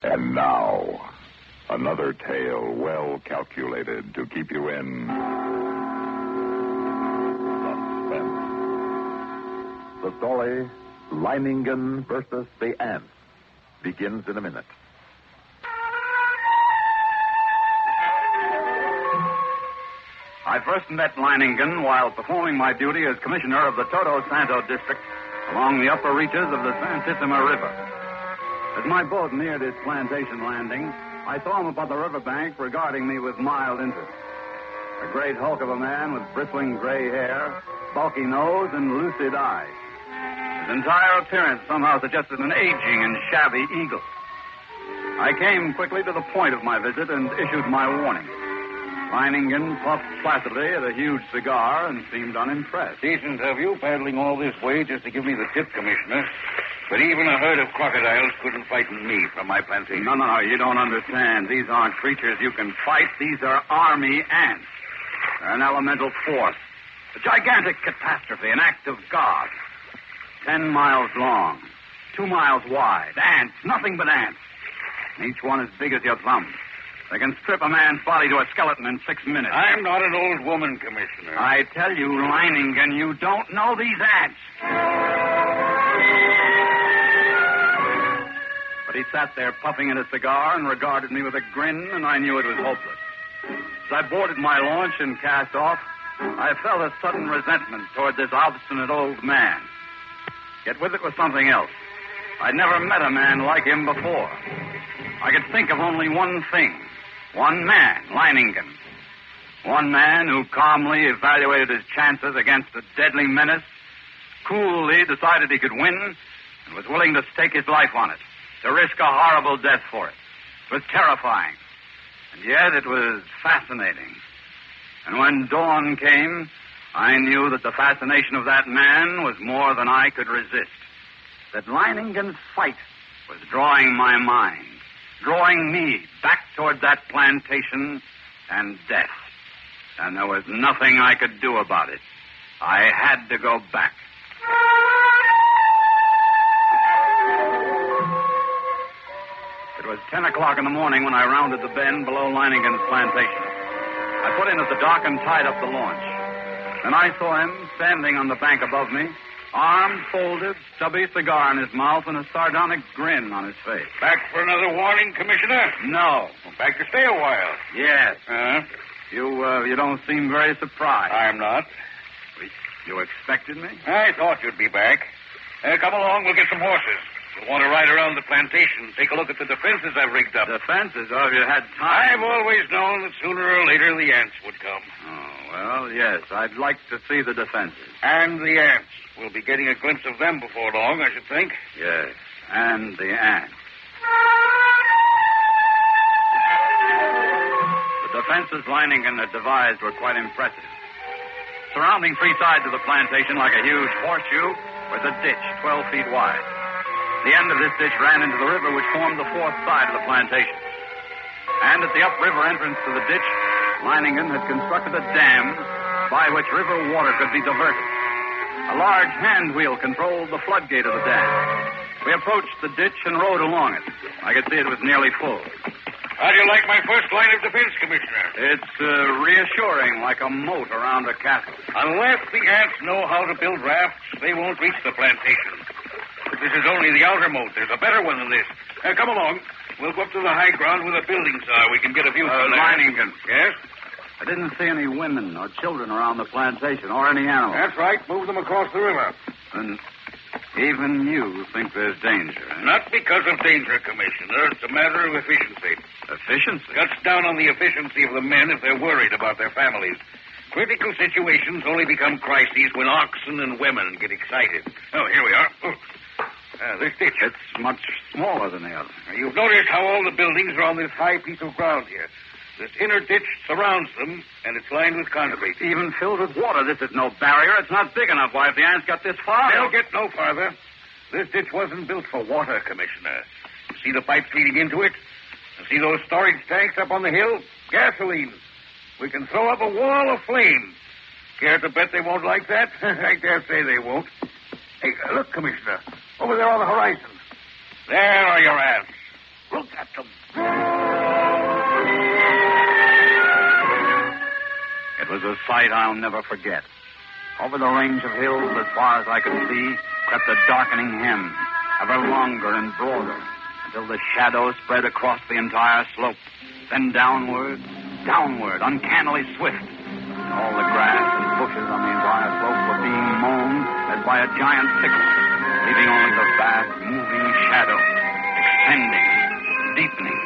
And now, another tale well calculated to keep you in suspense. The story, Leiningen versus the Ants, begins in a minute. I first met Leiningen while performing my duty as commissioner of the Todo Santo district along the upper reaches of the San Tissima River. As my boat neared its plantation landing, I saw him above the riverbank regarding me with mild interest. A great hulk of a man with bristling gray hair, bulky nose, and lucid eyes. His entire appearance somehow suggested an aging and shabby eagle. I came quickly to the point of my visit and issued my warning. Leiningen puffed placidly at a huge cigar and seemed unimpressed. Decent of you, paddling all this way just to give me the tip, Commissioner. But even a herd of crocodiles couldn't frighten me from my plantation. No, you don't understand. These aren't creatures you can fight. These are army ants. They're an elemental force. A gigantic catastrophe, an act of God. 10 miles long, 2 miles wide. Ants, nothing but ants. And each one as big as your thumb. They can strip a man's body to a skeleton in 6 minutes. I'm not an old woman, Commissioner. I tell you, Leiningen, you don't know these ants. But he sat there puffing at a cigar and regarded me with a grin, and I knew it was hopeless. As I boarded my launch and cast off, I felt a sudden resentment toward this obstinate old man. Yet with it was something else. I'd never met a man like him before. I could think of only one thing. One man, Leiningen. One man who calmly evaluated his chances against a deadly menace, coolly decided he could win, and was willing to stake his life on it, to risk a horrible death for it. It was terrifying, and yet it was fascinating. And when dawn came, I knew that the fascination of that man was more than I could resist. That Leiningen's fight was drawing my mind, drawing me back toward that plantation and death. And there was nothing I could do about it. I had to go back. It was 10 o'clock in the morning when I rounded the bend below Leiningen's plantation. I put in at the dock and tied up the launch. Then I saw him standing on the bank above me, arms folded, stubby cigar in his mouth, and a sardonic grin on his face. Back for another warning, Commissioner? No. Back to stay a while? Yes. Huh? You don't seem very surprised. I'm not. You expected me? I thought you'd be back. Come along, we'll get some horses. We'll want to ride around the plantation, take a look at the defenses I've rigged up. Defenses? Oh, have you had time? I've always known that sooner or later the ants would come. Oh, well, yes. I'd like to see the defenses. And the ants. We'll be getting a glimpse of them before long, I should think. Yes, and the ants. The defenses Leiningen had devised were quite impressive. Surrounding 3 sides of the plantation like a huge horseshoe was a ditch 12 feet wide. The end of this ditch ran into the river, which formed the 4th side of the plantation. And at the upriver entrance to the ditch, Leiningen had constructed a dam by which river water could be diverted. A large hand wheel controlled the floodgate of the dam. We approached the ditch and rode along it. I could see it was nearly full. How do you like my first line of defense, Commissioner? It's reassuring, like a moat around a castle. Unless the ants know how to build rafts, they won't reach the plantation. But this is only the outer moat. There's a better one than this. Come along. We'll go up to the high ground where the buildings are. We can get a view from there. Leiningen. Yes? I didn't see any women or children around the plantation or any animals. That's right. Move them across the river. And even you think there's danger, eh? Not because of danger, Commissioner. It's a matter of efficiency. Efficiency? Cuts down on the efficiency of the men if they're worried about their families. Critical situations only become crises when oxen and women get excited. Oh, here we are. This ditch. It's much smaller than the other. You've noticed how all the buildings are on this high piece of ground here. This inner ditch surrounds them, and it's lined with concrete. It's even filled with water. This is no barrier. It's not big enough. Why, if the ants got this far... They'll get no farther. This ditch wasn't built for water, Commissioner. See the pipes leading into it? See those storage tanks up on the hill? Gasoline. We can throw up a wall of flame. Care to bet they won't like that? I dare say they won't. Hey, look, Commissioner. Over there on the horizon. There are your ants. Look at them. It was a sight I'll never forget. Over the range of hills, as far as I could see, crept a darkening hem, ever longer and broader, until the shadow spread across the entire slope. Then downward, uncannily swift. All the grass and bushes on the entire slope were being mown as by a giant sickle, leaving only the vast, moving shadow, extending, deepening,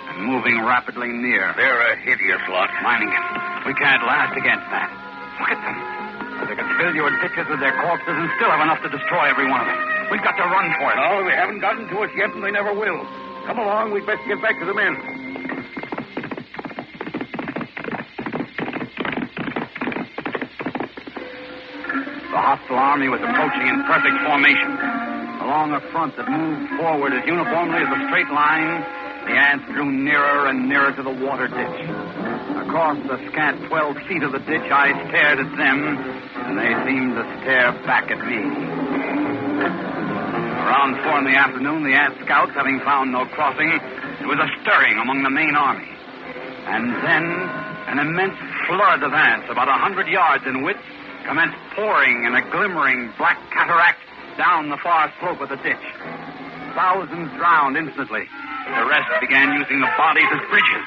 and moving rapidly near. They're a hideous lot. Leiningen, we can't last against that. Look at them. They can fill your ditches with their corpses and still have enough to destroy every one of them. We've got to run for it. No, they haven't gotten to us yet, and they never will. Come along, we'd best get back to the men. The hostile army was approaching in perfect formation. Along a front that moved forward as uniformly as a straight line, the ants drew nearer and nearer to the water ditch. Across the scant 12 feet of the ditch, I stared at them, and they seemed to stare back at me. Around 4 in the afternoon, the ant scouts, having found no crossing, there was a stirring among the main army. And then an immense flood of ants, about 100 yards in width, commenced pouring in a glimmering black cataract down the far slope of the ditch. Thousands drowned instantly. The rest began using the bodies as bridges.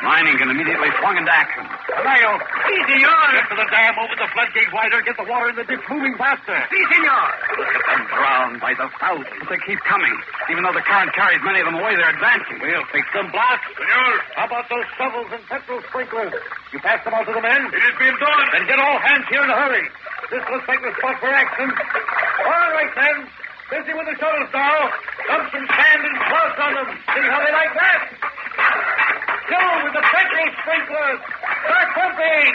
Leiningen immediately swung into action. Lyle, si, senor! Get to the dam, open the floodgate wider, get the water in the ditch moving faster. Si, senor! Look at them drowned by the thousands. But they keep coming. Even though the current carries many of them away, they're advancing. We'll fix them, Blast. Senor! How about those shovels and petrol sprinklers? You passed them out to the men? It is being done. Then get all hands here in a hurry. This looks like the spot for action. All right, then. Busy with the shovels now. Dump some sand and clods on them. See how they like that? Go with the petrol sprinklers. Start pumping.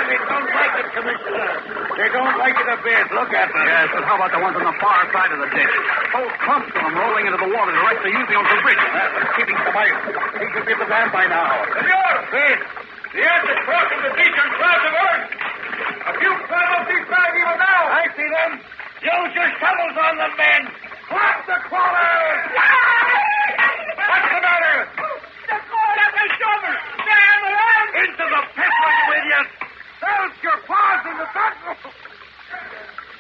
They don't like it, Commissioner. They don't like it a bit. Look at them. Yes, but how about the ones on the far side of the ditch? Whole clumps of them rolling into the water. The rest are using them for bridges. That's keeping some ice. He should be at the dam by now. Senor! Yes. The ants are crossing the ditch on clouds of earth. A few climb up these sides even now. I see them. Use your shovels on them, men. Clap the crawlers. What's the matter? They're going at my shoulder. They're on the run. Into the petrol, you idiot. Don't your paws in the petrol.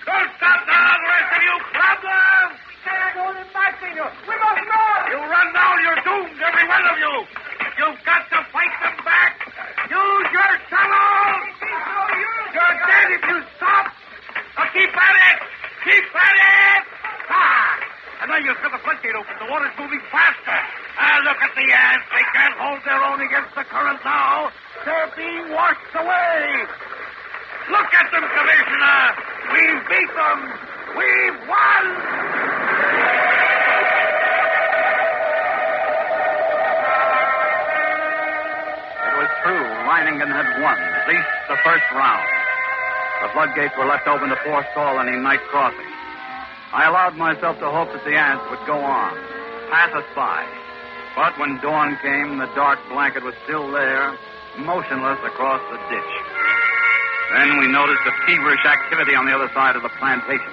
Don't stop now, the rest of you. Grab them. We can't hold them back, senor. We must run. You run now, you're doomed, every one of you. You've got to fight them back. Use your shovels. You're dead if you stop. Now keep at it. Keep at it. And now you've got the floodgate open. The water's moving faster. Look at the ants. They can't hold their own against the current now. They're being washed away. Look at them, Commissioner. We've beat them. We've won. It was true. Leiningen had won, at least the first round. The floodgates were left open to forestall any night crossing. I allowed myself to hope that the ants would go on, pass us by. But when dawn came, the dark blanket was still there, motionless across the ditch. Then we noticed a feverish activity on the other side of the plantation.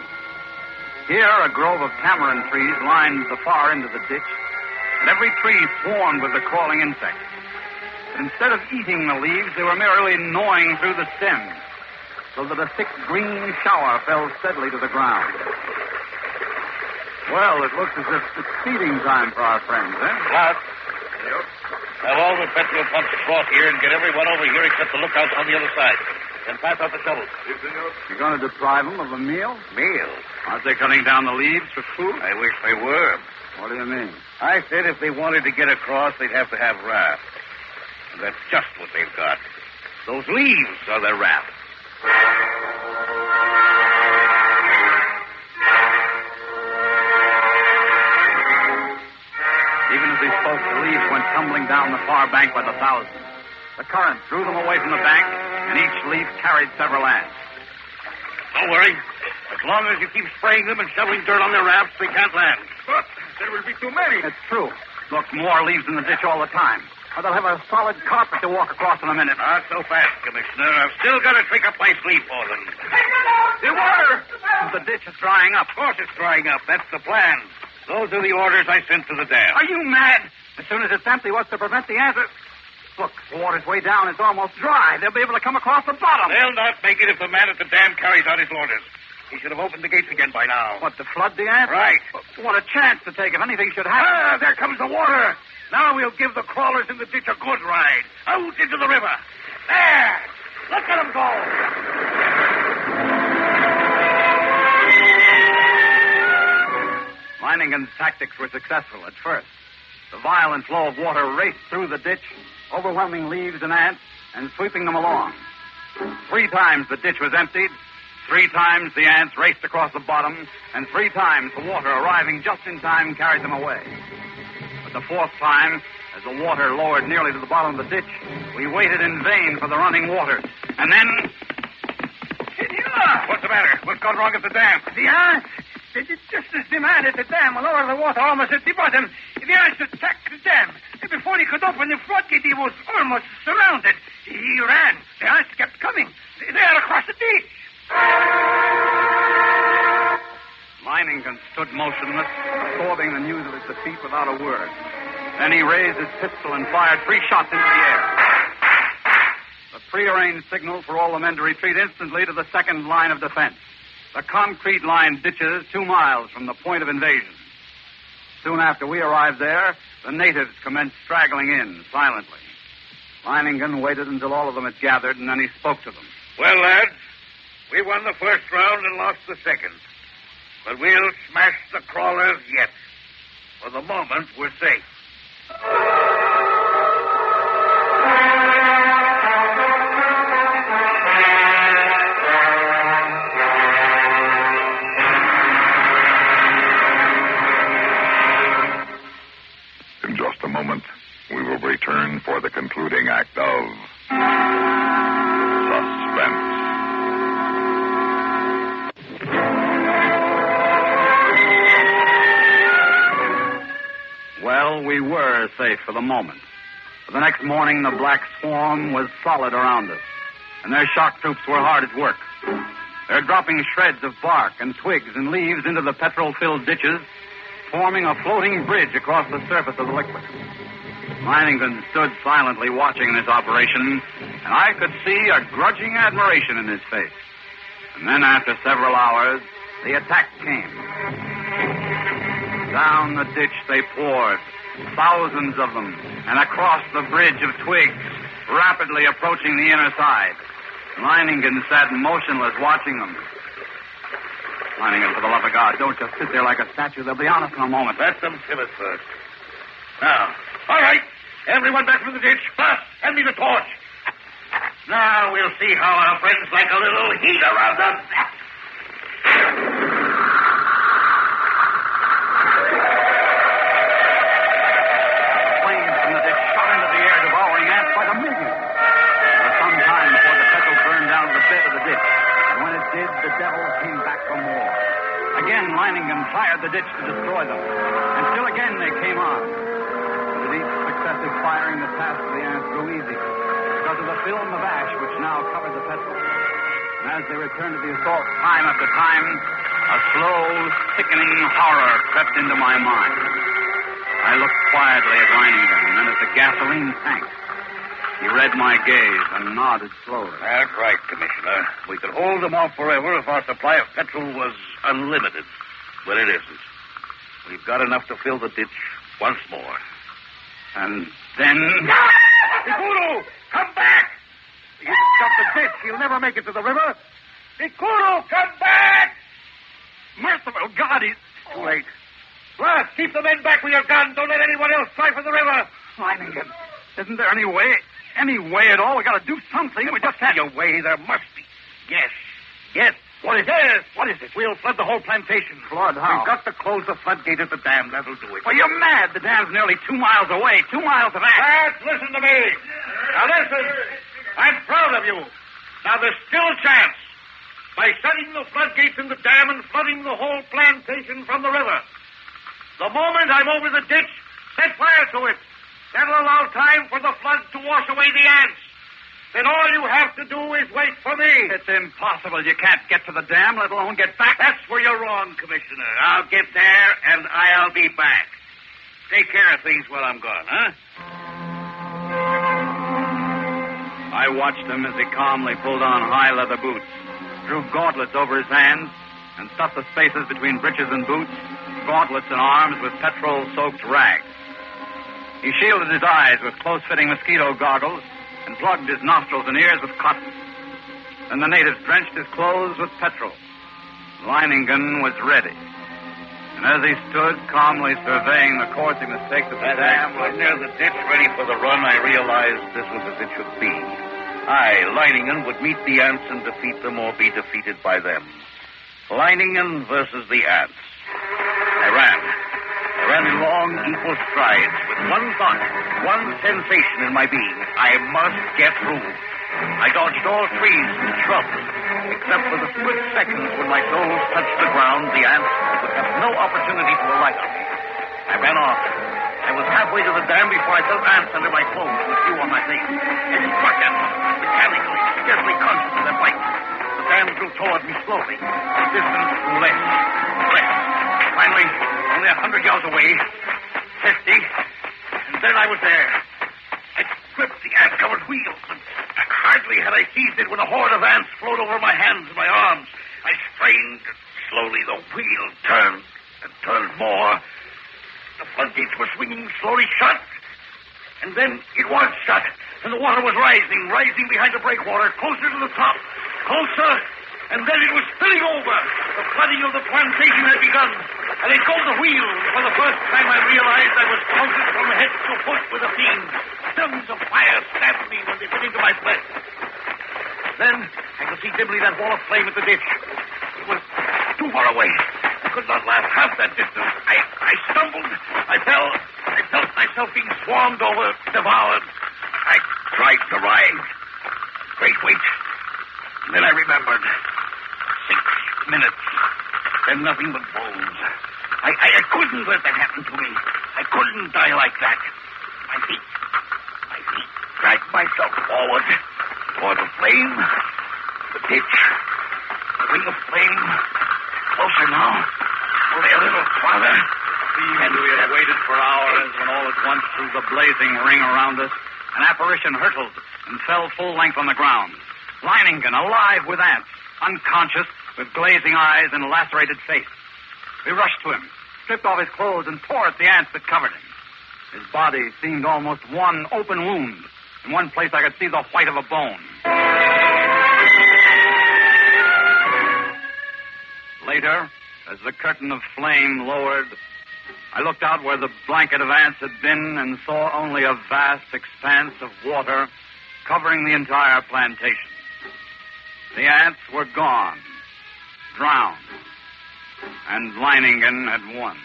Here, a grove of tamarind trees lined the far end of the ditch, and every tree swarmed with the crawling insects. But instead of eating the leaves, they were merely gnawing through the stems, so that a thick green shower fell steadily to the ground. Well, it looks as if it's feeding time for our friends, eh? Blast. Have all the petrol pumps cross here and get everyone over here except the lookouts on the other side. Then pass out the shovels. You're going to deprive them of a meal? Meal? Aren't they cutting down the leaves for food? I wish they were. What do you mean? I said if they wanted to get across, they'd have to have rafts. And that's just what they've got. Those leaves are their rafts. Even as he spoke, the leaves went tumbling down the far bank by the thousands. The current drew them away from the bank, and each leaf carried several ants. Don't worry. As long as you keep spraying them and shoveling dirt on their rafts, they can't land. But there will be too many. It's true. Look, more leaves in the ditch all the time. Or they'll have a solid carpet to walk across in a minute. Not so fast, Commissioner. I've still got to trick up my sleeve for them. The water! The ditch is drying up. Of course it's drying up. That's the plan. Those are the orders I sent to the dam. Are you mad? As soon as it's empty, what's to prevent the ants? Look, the water's way down. It's almost dry. They'll be able to come across the bottom. They'll not make it if the man at the dam carries out his orders. He should have opened the gates again by now. What, to flood the ants? Right. What a chance to take if anything should happen. Ah, there comes the water. Now we'll give the crawlers in the ditch a good ride. Out into the river. There. Look at them go. Leiningen's tactics were successful at first. The violent flow of water raced through the ditch, overwhelming leaves and ants, and sweeping them along. 3 times the ditch was emptied, 3 times the ants raced across the bottom, and 3 times the water, arriving just in time, carried them away. But the 4th time, as the water lowered nearly to the bottom of the ditch, we waited in vain for the running waters. And then... Senor! What's the matter? What's gone wrong at the dam? The ants. They did just as the man at the dam will lower the water almost at the bottom. The ants attacked the dam. And before he could open the floodgate, he was almost surrounded. He ran. The ants kept coming. They are across the ditch. Leiningen stood motionless, absorbing the news of his defeat without a word. Then he raised his pistol and fired 3 shots into the air. The prearranged signal for all the men to retreat instantly to the second line of defense. The concrete-lined ditches 2 miles from the point of invasion. Soon after we arrived there, the natives commenced straggling in, silently. Leiningen waited until all of them had gathered, and then he spoke to them. Well, lads, we won the first round and lost the second. But we'll smash the crawlers yet. For the moment, we're safe. In just a moment, we will return for the concluding act of Suspense. Well, we were safe for the moment. For the next morning, the black swarm was solid around us, and their shock troops were hard at work. They're dropping shreds of bark and twigs and leaves into the petrol-filled ditches, forming a floating bridge across the surface of the liquid. Leiningen stood silently watching this operation, and I could see a grudging admiration in his face. And then, after several hours, the attack came. Down the ditch they poured, thousands of them, and across the bridge of twigs, rapidly approaching the inner side. Leiningen sat motionless watching them. Leiningen, for the love of God, don't just sit there like a statue. They'll be on us in a moment. Let them fill it first. Now, all right. Everyone back from the ditch. Fast, hand me the torch. Now we'll see how our friends like a little heat around us. Flames from the ditch shot into the air, devouring ants by the million. There was some time before the petrol burned down to the bed of the ditch. And when it did, the devils came back for more. Again, Leiningen fired the ditch to destroy them. And still again they came on. With each successive firing, the task of the ants grew easy because of the film of ash which now covered the petrol. And as they returned to the assault time after time, a slow, sickening horror crept into my mind. I looked quietly at Leiningen and then at the gasoline tank. He read my gaze and nodded slowly. That's right, Commissioner. We could hold them off forever if our supply of petrol was unlimited. But it isn't. We've got enough to fill the ditch once more. And then... Ikuru, come back! You stop the ditch. You'll never make it to the river. Ikuru, come back! Merciful God, he's... Too late. Blast, keep the men back with your guns. Don't let anyone else try for the river. Leiningen, isn't there any way at all? We got to do something. We just can't... Your way, there must be. Yes. What is it? What is it? We'll flood the whole plantation. Flood? How? We've got to close the floodgate at the dam. That'll do it. Well, you're mad. The dam's nearly 2 miles away. 2 miles of ash. Lads, listen to me. Now, listen. I'm proud of you. Now, there's still a chance. By shutting the floodgates in the dam and flooding the whole plantation from the river. The moment I'm over the ditch, set fire to it. That'll allow time for the flood to wash away the ants. then all you have to do is wait for me. It's impossible. You can't get to the dam, let alone get back. That's where you're wrong, Commissioner. I'll get there, and I'll be back. Take care of things while I'm gone, huh? I watched him as he calmly pulled on high leather boots, drew gauntlets over his hands, and stuffed the spaces between breeches and boots, gauntlets and arms with petrol-soaked rags. He shielded his eyes with close-fitting mosquito goggles and plugged his nostrils and ears with cotton. Then the natives drenched his clothes with petrol. Leiningen was ready. And as he stood calmly surveying the coursing mistakes of the dam, was near the ditch ready for the run, I realized this was as it should be. I, Leiningen, would meet the ants and defeat them or be defeated by them. Leiningen versus the ants. I ran in long, equal strides with one thought, one sensation in my being. I must get through. I dodged all trees and shrubs, except for the split seconds when my toes touched the ground. The ants would have no opportunity to alight on me. I ran off. I was halfway to the dam before I felt ants under my clothes and a few on my face. I struck at them, mechanically, scarcely conscious of their bite. The dam drew toward me slowly. The distance grew less. Finally, only 100 yards away, 50, and then I was there. I gripped the ant-covered wheel, and hardly had I seized it when a horde of ants flowed over my hands and my arms. I strained, and slowly the wheel turned and turned more. The floodgates were swinging slowly shut, and then it was shut, and the water was rising behind the breakwater, closer to the top, closer, and then it was spilling over. The flooding of the plantation had begun. I let go of the wheel. For the first time I realized I was coated from head to foot with a fiend. Tongues of fire stabbed me when they bit into my flesh. Then I could see dimly that wall of flame at the ditch. It was too far away. I could not last half that distance. I stumbled. I fell. I felt myself being swarmed over, devoured. I tried to rise. Great weight. And then I remembered. 6 minutes. Then nothing but bones. I couldn't let that happen to me. I couldn't die like that. My feet dragged myself forward toward the flame, the ditch, the ring of flame. Closer now. Only a little farther. And we had waited for hours when all at once, through the blazing ring around us, an apparition hurtled and fell full length on the ground. Leiningen, alive with ants, unconscious, with glazing eyes and lacerated face. We rushed to him, stripped off his clothes, and tore at the ants that covered him. His body seemed almost one open wound. In one place I could see the white of a bone. Later, as the curtain of flame lowered, I looked out where the blanket of ants had been and saw only a vast expanse of water covering the entire plantation. The ants were gone, drowned, and Leiningen had won.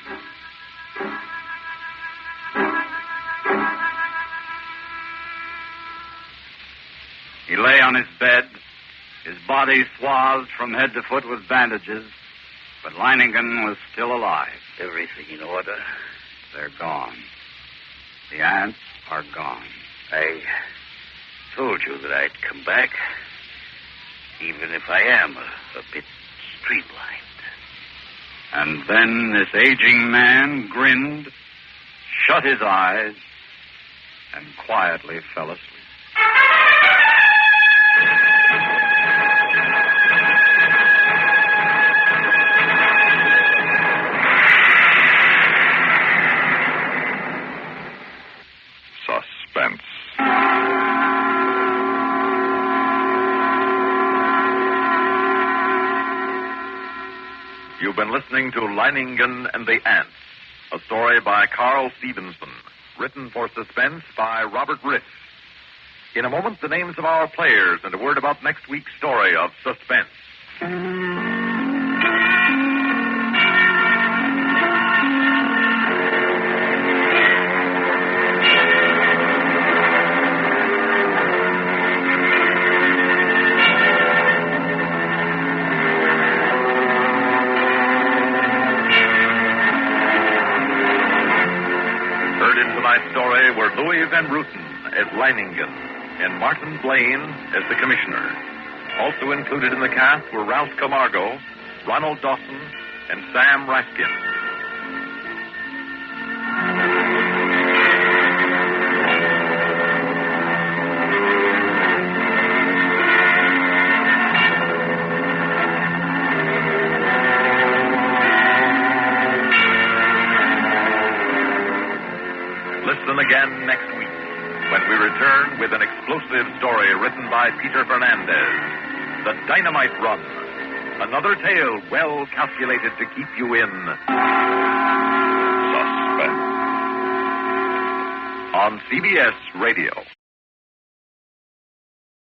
He lay on his bed, his body swathed from head to foot with bandages, but Leiningen was still alive. Everything in order. They're gone. The ants are gone. I told you that I'd come back, even if I am a bit streamlined. And then this aging man grinned, shut his eyes, and quietly fell asleep. Suspense. You've been listening to Leiningen and the Ants, a story by Carl Stevenson, written for Suspense by Robert Riff. In a moment, the names of our players and a word about next week's story of Suspense. Heard in tonight's story were Louis Van Rooten as Leiningen, and Martin Blaine as the commissioner. Also included in the cast were Ralph Camargo, Ronald Dawson, and Sam Raskin. Listen again next week when we return with an explosive story written by Peter Fernandez, The Dynamite Run. Another tale well calculated to keep you in suspense. On CBS Radio.